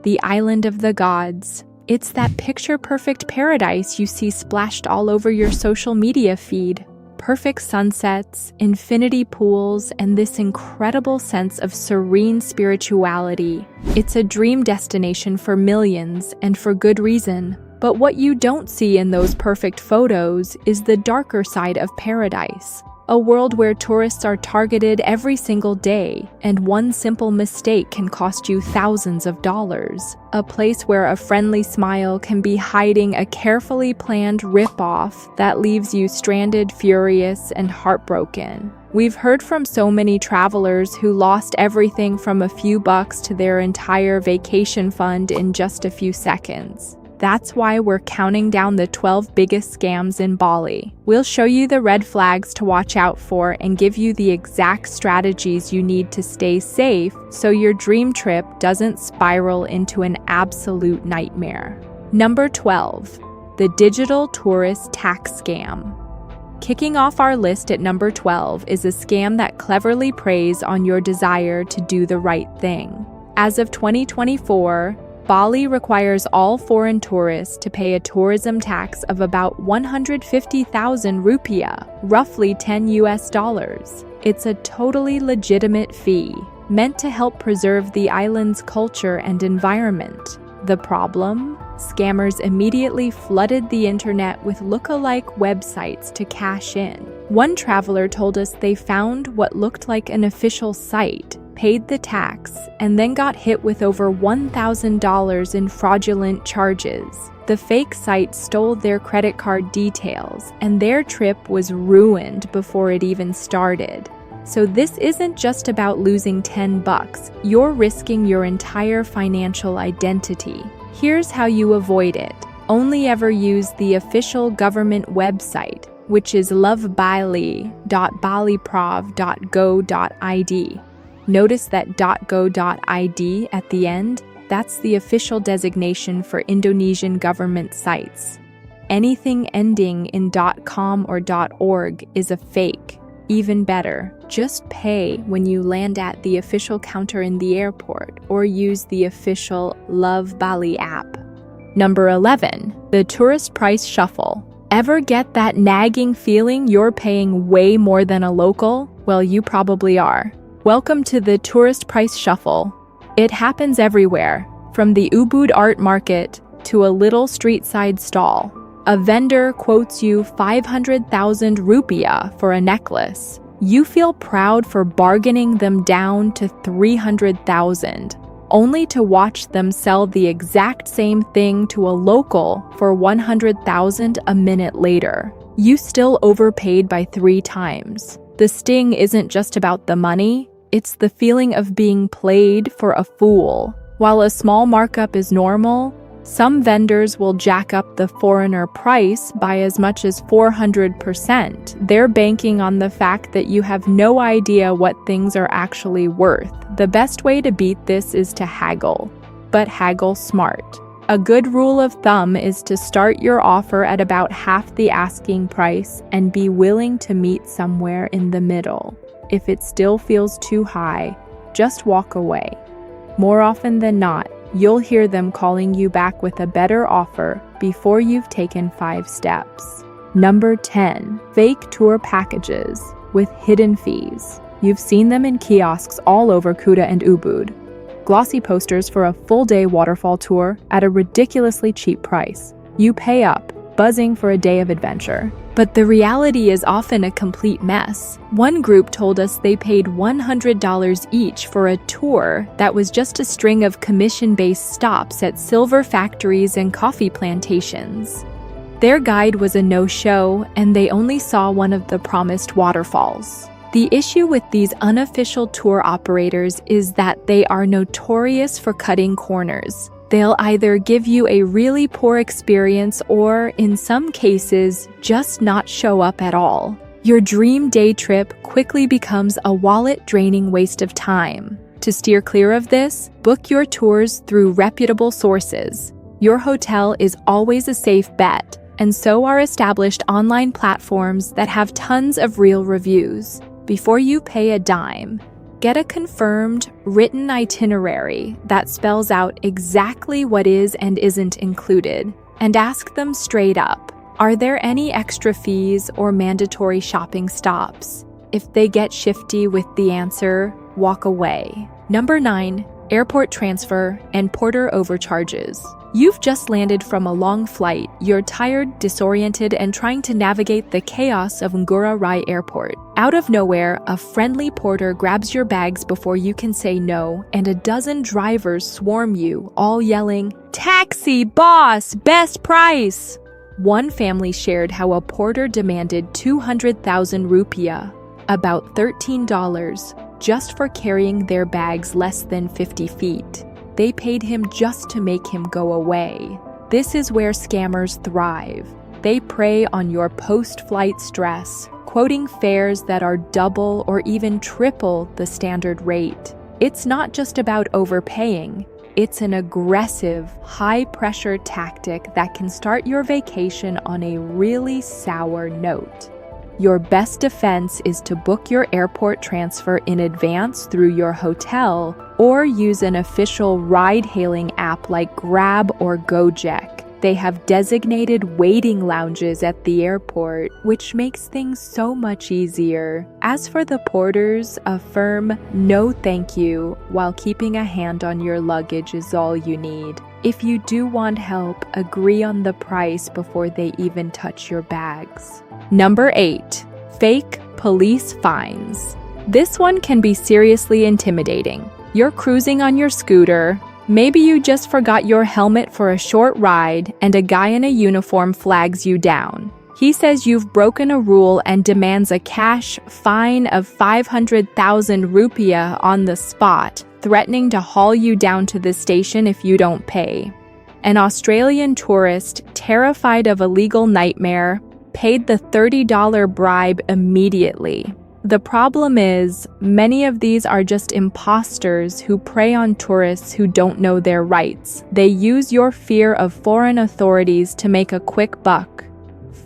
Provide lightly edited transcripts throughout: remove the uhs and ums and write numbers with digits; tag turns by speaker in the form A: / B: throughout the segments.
A: the island of the gods. It's that picture-perfect paradise you see splashed all over your social media feed. Perfect sunsets, infinity pools, and this incredible sense of serene spirituality. It's a dream destination for millions, and for good reason. But what you don't see in those perfect photos is the darker side of paradise. A world where tourists are targeted every single day, and one simple mistake can cost you thousands of dollars. A place where a friendly smile can be hiding a carefully planned rip-off that leaves you stranded, furious, and heartbroken. We've heard from so many travelers who lost everything from a few bucks to their entire vacation fund in just a few seconds. That's why we're counting down the 12 biggest scams in Bali. We'll show you the red flags to watch out for and give you the exact strategies you need to stay safe so your dream trip doesn't spiral into an absolute nightmare. Number 12. The digital tourist tax scam. Kicking off our list at number 12 is a scam that cleverly preys on your desire to do the right thing. As of 2024, Bali requires all foreign tourists to pay a tourism tax of about 150,000 rupiah, roughly $10. It's a totally legitimate fee, meant to help preserve the island's culture and environment. The problem? Scammers immediately flooded the internet with look-alike websites to cash in. One traveler told us they found what looked like an official site, paid the tax, and then got hit with over $1,000 in fraudulent charges. The fake site stole their credit card details, and their trip was ruined before it even started. So this isn't just about losing 10 bucks, you're risking your entire financial identity. Here's how you avoid it. Only ever use the official government website, which is lovebali.baliprov.go.id. Notice that .go.id at the end? That's the official designation for Indonesian government sites. Anything ending in .com or .org is a fake. Even better, just pay when you land at the official counter in the airport or use the official Love Bali app. Number 11. The tourist price shuffle. Ever get that nagging feeling you're paying way more than a local? Well, you probably are. Welcome to the tourist price shuffle. It happens everywhere, from the Ubud art market to a little street-side stall. A vendor quotes you 500,000 rupiah for a necklace. You feel proud for bargaining them down to 300,000, only to watch them sell the exact same thing to a local for 100,000 a minute later. You still overpaid by 3 times. The sting isn't just about the money. It's the feeling of being played for a fool. While a small markup is normal, some vendors will jack up the foreigner price by as much as 400%. They're banking on the fact that you have no idea what things are actually worth. The best way to beat this is to haggle, but haggle smart. A good rule of thumb is to start your offer at about half the asking price and be willing to meet somewhere in the middle. If it still feels too high, just walk away. More often than not, you'll hear them calling you back with a better offer before you've taken 5 steps. Number 10. Fake tour packages with hidden fees. You've seen them in kiosks all over Kuta and Ubud. Glossy posters for a full-day waterfall tour at a ridiculously cheap price. You pay up, buzzing for a day of adventure. But the reality is often a complete mess. One group told us they paid $100 each for a tour that was just a string of commission-based stops at silver factories and coffee plantations. Their guide was a no-show, and they only saw one of the promised waterfalls. The issue with these unofficial tour operators is that they are notorious for cutting corners. They'll either give you a really poor experience or, in some cases, just not show up at all. Your dream day trip quickly becomes a wallet-draining waste of time. To steer clear of this, book your tours through reputable sources. Your hotel is always a safe bet, and so are established online platforms that have tons of real reviews. Before you pay a dime, Get a confirmed, written itinerary that spells out exactly what is and isn't included, and ask them straight up, are there any extra fees or mandatory shopping stops? If they get shifty with the answer, walk away. Number 9. Airport transfer and porter overcharges. You've just landed from a long flight, you're tired, disoriented, and trying to navigate the chaos of Ngurah Rai Airport. Out of nowhere, a friendly porter grabs your bags before you can say no, and a dozen drivers swarm you, all yelling, "Taxi, boss, best price!" One family shared how a porter demanded 200,000 rupiah, about $13, just for carrying their bags less than 50 feet. They paid him just to make him go away. This is where scammers thrive. They prey on your post-flight stress, quoting fares that are double or even triple the standard rate. It's not just about overpaying. It's an aggressive, high-pressure tactic that can start your vacation on a really sour note. Your best defense is to book your airport transfer in advance through your hotel or use an official ride-hailing app like Grab or Gojek. They have designated waiting lounges at the airport, which makes things so much easier. As for the porters, a firm "no thank you" while keeping a hand on your luggage is all you need. If you do want help, agree on the price before they even touch your bags. Number 8. Fake police fines. This one can be seriously intimidating. You're cruising on your scooter. Maybe you just forgot your helmet for a short ride and a guy in a uniform flags you down. He says you've broken a rule and demands a cash fine of 500,000 rupiah on the spot, threatening to haul you down to the station if you don't pay. An Australian tourist, terrified of a legal nightmare, paid the $30 bribe immediately. The problem is, many of these are just imposters who prey on tourists who don't know their rights. They use your fear of foreign authorities to make a quick buck.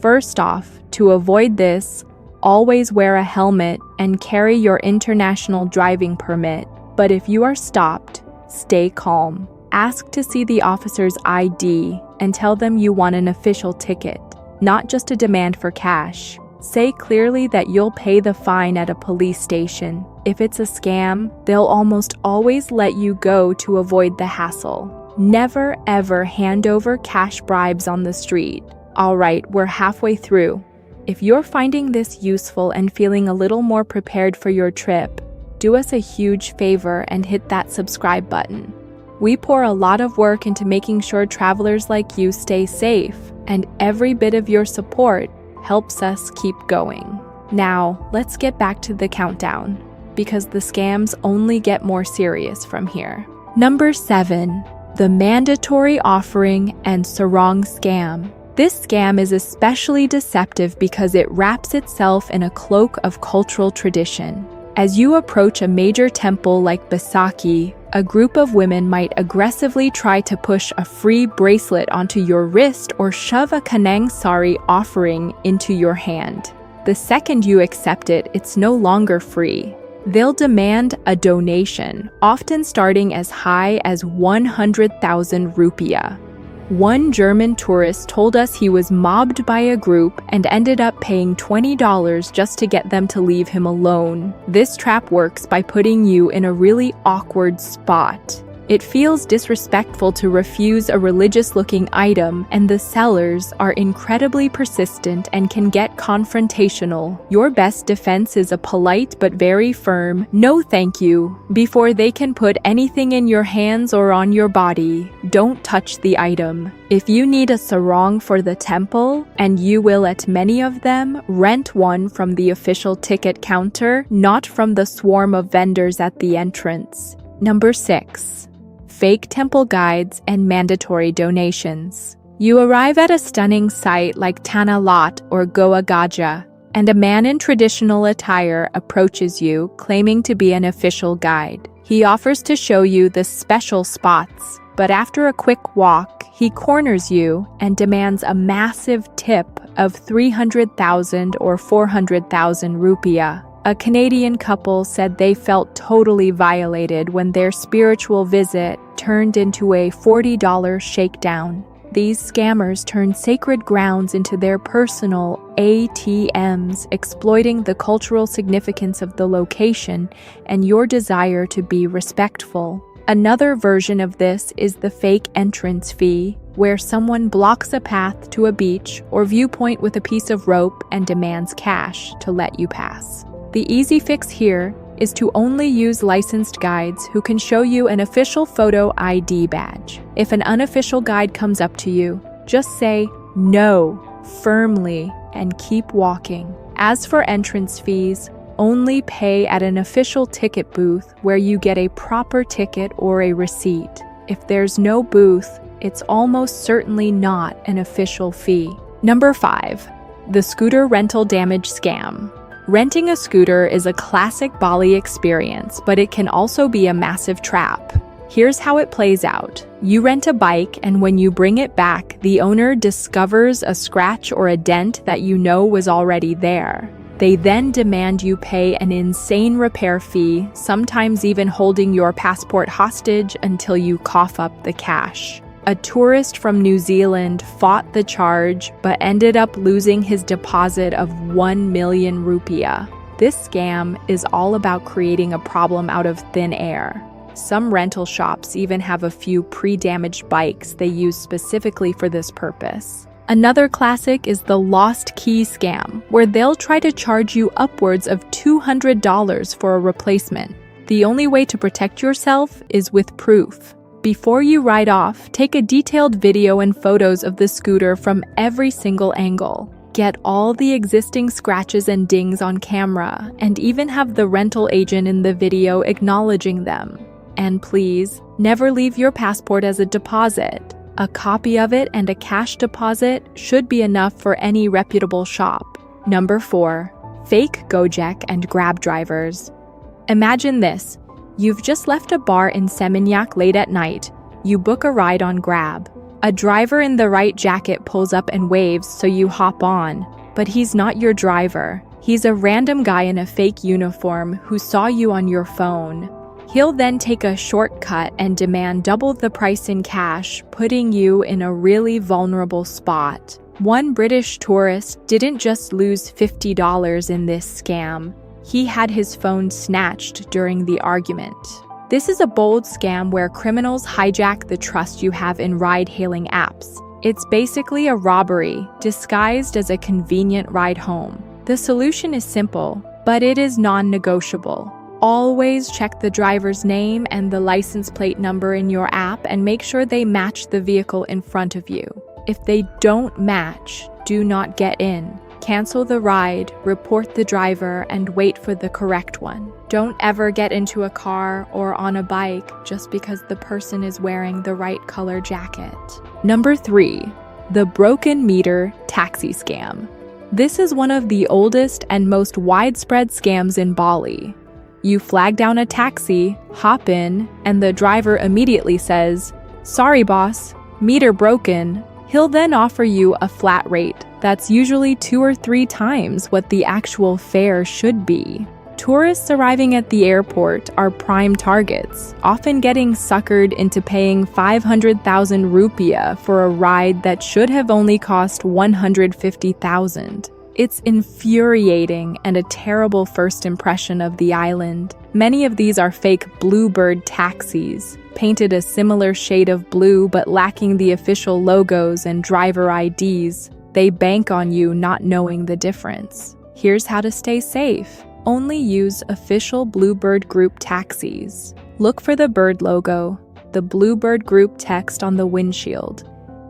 A: First off, to avoid this, always wear a helmet and carry your international driving permit. But if you are stopped, stay calm. Ask to see the officer's ID and tell them you want an official ticket, not just a demand for cash. Say clearly that you'll pay the fine at a police station. If it's a scam, they'll almost always let you go to avoid the hassle. Never ever hand over cash bribes on the street. Alright, we're halfway through. If you're finding this useful and feeling a little more prepared for your trip, do us a huge favor and hit that subscribe button. We pour a lot of work into making sure travelers like you stay safe, and every bit of your support helps us keep going. Now, let's get back to the countdown, because the scams only get more serious from here. Number 7. The mandatory offering and sarong scam. This scam is especially deceptive because it wraps itself in a cloak of cultural tradition. As you approach a major temple like Besaki, a group of women might aggressively try to push a free bracelet onto your wrist or shove a kanang sari offering into your hand. The second you accept it, it's no longer free. They'll demand a donation, often starting as high as 100,000 rupiah. One German tourist told us he was mobbed by a group and ended up paying $20 just to get them to leave him alone. This trap works by putting you in a really awkward spot. It feels disrespectful to refuse a religious-looking item, and the sellers are incredibly persistent and can get confrontational. Your best defense is a polite but very firm "no thank you" before they can put anything in your hands or on your body. Don't touch the item. If you need a sarong for the temple, and you will at many of them, rent one from the official ticket counter, not from the swarm of vendors at the entrance. Number 6. Fake temple guides and mandatory donations. You arrive at a stunning site like Tanah Lot or Goa Gajah, and a man in traditional attire approaches you, claiming to be an official guide. He offers to show you the special spots, but after a quick walk, he corners you and demands a massive tip of 300,000 or 400,000 rupiah. A Canadian couple said they felt totally violated when their spiritual visit turned into a $40 shakedown. These scammers turn sacred grounds into their personal ATMs, exploiting the cultural significance of the location and your desire to be respectful. Another version of this is the fake entrance fee, where someone blocks a path to a beach or viewpoint with a piece of rope and demands cash to let you pass. The easy fix here is to only use licensed guides who can show you an official photo ID badge. If an unofficial guide comes up to you, just say no firmly and keep walking. As for entrance fees, only pay at an official ticket booth where you get a proper ticket or a receipt. If there's no booth, it's almost certainly not an official fee. Number 5. The scooter rental damage scam. Renting a scooter is a classic Bali experience, but it can also be a massive trap. Here's how it plays out. You rent a bike, and when you bring it back, the owner discovers a scratch or a dent that you know was already there. They then demand you pay an insane repair fee, sometimes even holding your passport hostage until you cough up the cash. A tourist from New Zealand fought the charge but ended up losing his deposit of 1 million rupiah. This scam is all about creating a problem out of thin air. Some rental shops even have a few pre-damaged bikes they use specifically for this purpose. Another classic is the lost key scam, where they'll try to charge you upwards of $200 for a replacement. The only way to protect yourself is with proof. Before you ride off, take a detailed video and photos of the scooter from every single angle. Get all the existing scratches and dings on camera, and even have the rental agent in the video acknowledging them. And please, never leave your passport as a deposit. A copy of it and a cash deposit should be enough for any reputable shop. Number 4. Fake Gojek and Grab drivers. Imagine this. You've just left a bar in Seminyak late at night. You book a ride on Grab. A driver in the right jacket pulls up and waves, so you hop on. But he's not your driver. He's a random guy in a fake uniform who saw you on your phone. He'll then take a shortcut and demand double the price in cash, putting you in a really vulnerable spot. One British tourist didn't just lose $50 in this scam. He had his phone snatched during the argument. This is a bold scam where criminals hijack the trust you have in ride-hailing apps. It's basically a robbery disguised as a convenient ride home. The solution is simple, but it is non-negotiable. Always check the driver's name and the license plate number in your app and make sure they match the vehicle in front of you. If they don't match, do not get in. Cancel the ride, report the driver, and wait for the correct one. Don't ever get into a car or on a bike just because the person is wearing the right color jacket. Number 3. The broken meter taxi scam. This is one of the oldest and most widespread scams in Bali. You flag down a taxi, hop in, and the driver immediately says, "Sorry boss, meter broken." He'll then offer you a flat rate that's usually 2 or 3 times what the actual fare should be. Tourists arriving at the airport are prime targets, often getting suckered into paying 500,000 rupiah for a ride that should have only cost 150,000. It's infuriating and a terrible first impression of the island. Many of these are fake bluebird taxis, painted a similar shade of blue but lacking the official logos and driver IDs. They bank on you not knowing the difference. Here's how to stay safe. Only use official Bluebird Group taxis. Look for the bird logo, the Bluebird Group text on the windshield,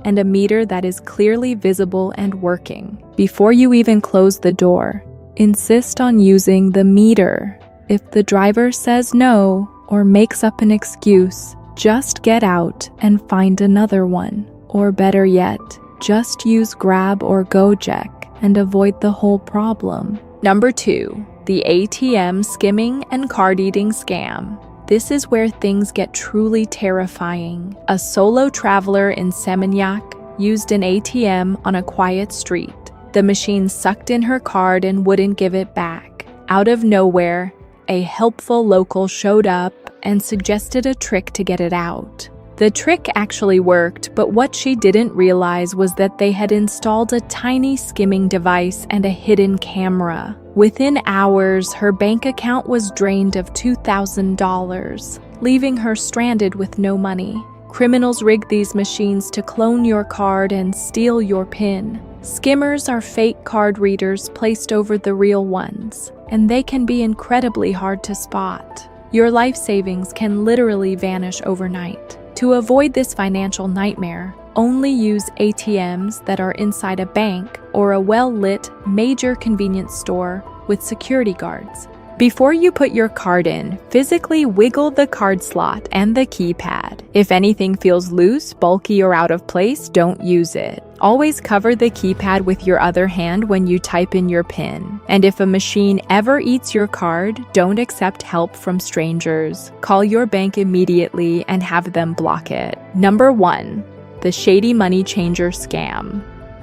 A: and a meter that is clearly visible and working. Before you even close the door, insist on using the meter. If the driver says no or makes up an excuse, just get out and find another one. Or better yet, just use Grab or Gojek and avoid the whole problem. Number 2. The ATM skimming and card eating scam. This is where things get truly terrifying. A solo traveler in Seminyak used an ATM on a quiet street. The machine sucked in her card and wouldn't give it back. Out of nowhere, a helpful local showed up and suggested a trick to get it out. The trick actually worked, but what she didn't realize was that they had installed a tiny skimming device and a hidden camera. Within hours, her bank account was drained of $2,000, leaving her stranded with no money. Criminals rig these machines to clone your card and steal your PIN. Skimmers are fake card readers placed over the real ones, and they can be incredibly hard to spot. Your life savings can literally vanish overnight. To avoid this financial nightmare, only use ATMs that are inside a bank or a well-lit major convenience store with security guards. Before you put your card in, physically wiggle the card slot and the keypad. If anything feels loose, bulky, or out of place, don't use it. Always cover the keypad with your other hand when you type in your PIN. And if a machine ever eats your card, don't accept help from strangers. Call your bank immediately and have them block it. Number 1. The shady money changer scam.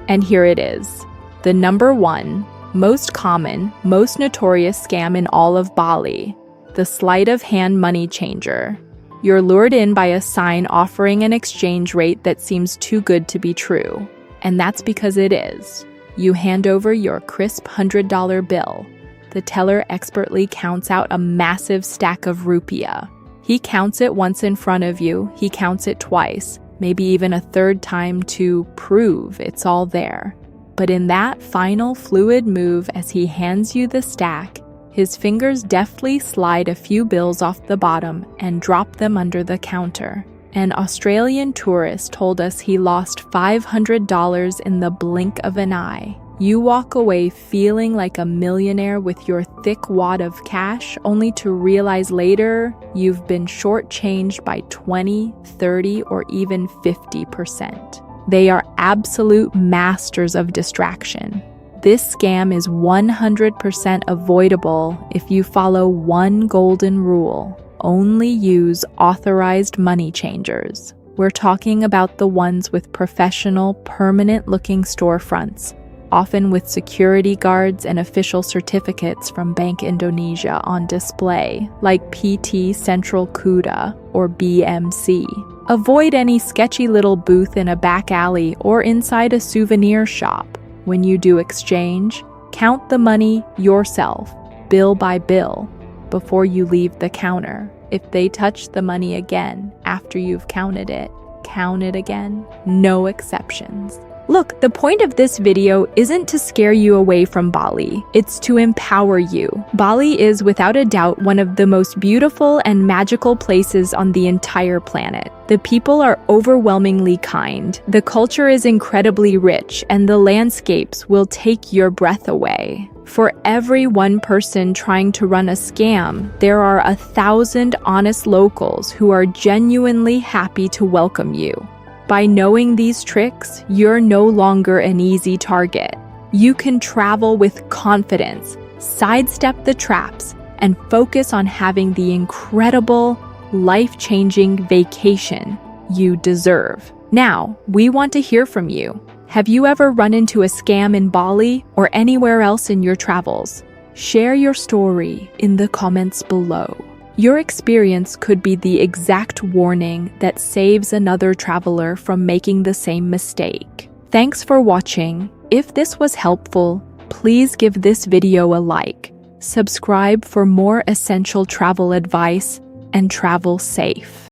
A: And here it is. The number 1 most common, most notorious scam in all of Bali, the sleight of hand money changer. You're lured in by a sign offering an exchange rate that seems too good to be true. And that's because it is. You hand over your crisp $100 bill. The teller expertly counts out a massive stack of rupiah. He counts it once in front of you, he counts it twice, maybe even a third time to prove it's all there. But in that final fluid move as he hands you the stack, his fingers deftly slide a few bills off the bottom and drop them under the counter. An Australian tourist told us he lost $500 in the blink of an eye. You walk away feeling like a millionaire with your thick wad of cash, only to realize later you've been shortchanged by 20, 30, or even 50%. They are absolute masters of distraction. This scam is 100% avoidable if you follow one golden rule. Only use authorized money changers. We're talking about the ones with professional, permanent-looking storefronts, often with security guards and official certificates from Bank Indonesia on display, like PT Central Kuda or BMC. Avoid any sketchy little booth in a back alley or inside a souvenir shop. When you do exchange, count the money yourself, bill by bill, before you leave the counter. If they touch the money again after you've counted it, count it again. No exceptions. Look, the point of this video isn't to scare you away from Bali, it's to empower you. Bali is without a doubt one of the most beautiful and magical places on the entire planet. The people are overwhelmingly kind, the culture is incredibly rich, and the landscapes will take your breath away. For every one person trying to run a scam, there are 1,000 honest locals who are genuinely happy to welcome you. By knowing these tricks, you're no longer an easy target. You can travel with confidence, sidestep the traps, and focus on having the incredible, life-changing vacation you deserve. Now, we want to hear from you. Have you ever run into a scam in Bali or anywhere else in your travels? Share your story in the comments below. Your experience could be the exact warning that saves another traveler from making the same mistake. Thanks for watching. If this was helpful, please give this video a like, subscribe for more essential travel advice, and travel safe.